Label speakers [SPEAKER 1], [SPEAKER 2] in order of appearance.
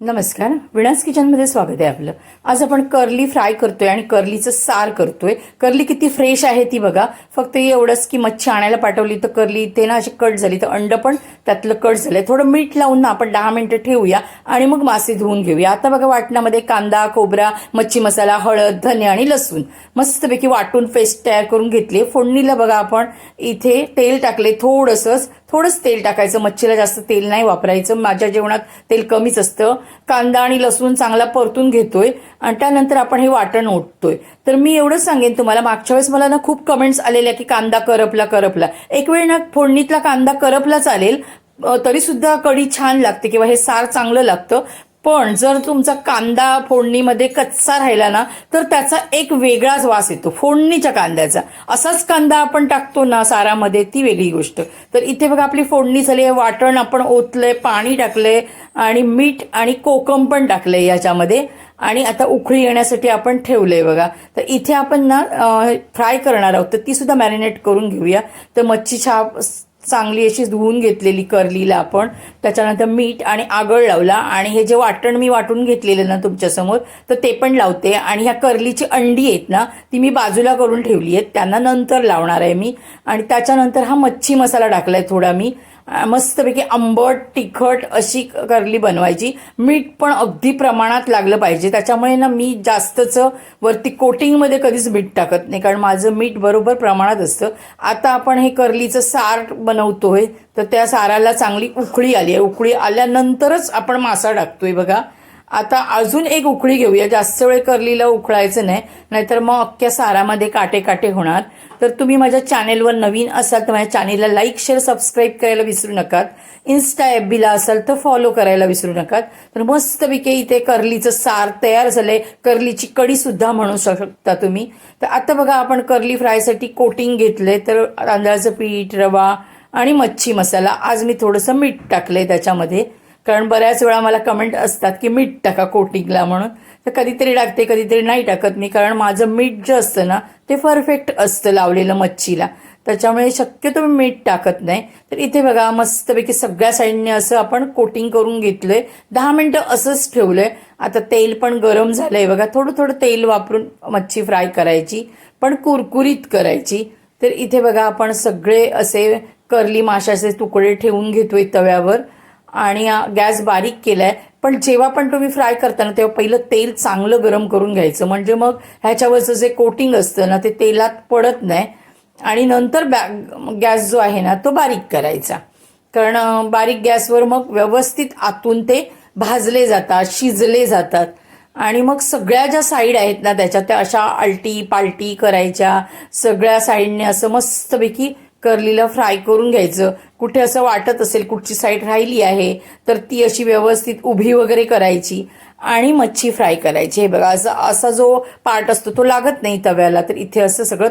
[SPEAKER 1] नमस्कार, विणास किचनमध्ये स्वागत आहे आपलं. आज आपण कर्ली फ्राय करतोय आणि कर्लीचं सार करतोय. कर्ली किती फ्रेश आहे ती बघा. फक्त एवढंच की मच्छी आणायला पाठवली तर कर्ली इथे ना अशी कट झाली, तर अंड पण त्यातलं कट झालंय. थोडं मीठ लावून ना आपण 10 मिनिटं ठेवूया आणि मग मासे धुवून घेऊया. आता बघा वाटणामध्ये कांदा, खोबरा, मच्छी मसाला, हळद, धने आणि लसूण मस्तपैकी वाटून पेस्ट तयार करून घेतली. फोडणीला बघा आपण इथे तेल टाकले, थोडंच तेल टाकायचं. मच्छीला जास्त तेल नाही वापरायचं. माझ्या जेवणात तेल कमीच असतं. कांदा आणि लसूण चांगला परतून घेतोय आणि त्यानंतर आपण हे वाटण ओततोय. तर मी एवढंच सांगेन तुम्हाला, मागच्या वेळेस मला ना खूप कमेंट्स आलेल्या की कांदा करपला. एक वेळ ना फोडणीतला कांदा करपला चालेल, तरी सुद्धा कढी छान लागते किंवा हे सार चांगलं लागतं. पण जर तुमचा कांदा फोडणीमध्ये कच्चा राहिला ना तर त्याचा एक वेगळाच वास येतो फोडणीच्या कांद्याचा. असाच कांदा आपण टाकतो ना सारामध्ये, ती वेगळी गोष्ट. तर इथे बघा आपली फोडणी झाली, वाटण आपण ओतलंय, पाणी टाकलंय आणि मीठ आणि कोकम पण टाकलंय याच्यामध्ये आणि आता उकळी येण्यासाठी आपण ठेवलंय बघा. तर इथे आपण ना फ्राय करणार आहोत, तर ती सुद्धा मॅरिनेट करून घेऊया. तर मच्छी चांगली अशी धुवून घेतलेली कर्लीला आपण, त्याच्यानंतर मीठ आणि आगळ लावला आणि हे जे वाटण मी वाटून घेतलेलं ना तुमच्यासमोर, तर ते पण लावते. आणि ह्या कर्लीची अंडी आहेत ना ती मी बाजूला करून ठेवली आहेत, त्यांना नंतर लावणार आहे मी. आणि त्याच्यानंतर हा मच्छी मसाला टाकलाय थोडा मी. मस्तपैकी आंबट तिखट अशी कर्ली बनवायची. मीठ पण अगदी प्रमाणात लागलं पाहिजे, त्याच्यामुळे ना मी जास्तच वरती कोटिंगमध्ये कधीच मीठ टाकत नाही, कारण माझं मीठ बरोबर प्रमाणात असतं. आता आपण हे कर्लीचं सार बनवतोय, तर त्या साराला चांगली उकळी आली आहे. उकळी आल्यानंतरच आपण मासा टाकतोय बघा. आता अजून एक उकळी घेऊया. जास्त वेळ कर्लीला उकळायचं नाही, नाहीतर मग अख्ख्या सारामध्ये काटे काटे होणार. तर तुम्ही माझ्या चॅनेलवर नवीन असाल तर माझ्या चॅनेलला लाईक, शेअर, सबस्क्राईब करायला विसरू नका. इन्स्टा FBला असाल तर फॉलो करायला विसरू नका. तर मस्तपैकी इथे कर्लीचं सार तयार झालंय. कर्लीची कढी सुद्धा म्हणू शकता तुम्ही. तर आता बघा आपण कर्ली फ्रायसाठी कोटिंग घेतलंय, तर तांदळाचं पीठ, रवा आणि मच्छी मसाला. आज मी थोडंसं मीठ टाकलंय त्याच्यामध्ये, कारण बऱ्याच वेळा मला कमेंट असतात की मीठ टाका कोटिंगला म्हणून. तर कधीतरी टाकते, कधीतरी नाही टाकत मी, कारण माझं मीठ जे असतं ना ते परफेक्ट असतं लावलेलं मच्छीला, त्याच्यामुळे शक्यतो मी मीठ टाकत नाही. तर इथे बघा मस्तपैकी सगळ्या साईडने असं आपण कोटिंग करून घेतलंय. 10 मिनिटं असंच ठेवलंय. आता तेल पण गरम झालंय बघा. थोडं तेल वापरून मच्छी फ्राय करायची, पण कुरकुरीत करायची. तर इथे बघा आपण सगळे असे कर्ली माशाचे तुकडे ठेवून घेतोय तव्यावर आणि गॅस बारीक केलाय. पण जेव्हा पण तुम्ही फ्राय करताना तेव्हा पहिलं तेल चांगलं गरम करून घ्यायचं, म्हणजे मग ह्याच्यावरचं जे कोटिंग असतं ना ते तेलात पडत नाही. आणि नंतर गॅस जो आहे ना तो बारीक करायचा, कारण बारीक गॅसवर मग व्यवस्थित आतून ते भाजले जातात, शिजले जातात. आणि मग सगळ्या ज्या साईड आहेत ना त्याच्या, त्या अशा आलटी पालटी करायच्या. सगळ्या साईडने असं मस्तपैकी कर्लीला फ्राय करून घ्यायचं. कुठे असं वाटत असेल कुठची साईड राहिली आहे तर ती अशी व्यवस्थित उभी वगैरे करायची आणि मच्छी फ्राय करायची. हे बघा असा जो पार्ट असतो तो लागत नाही तव्याला, तर इथे असं सगळं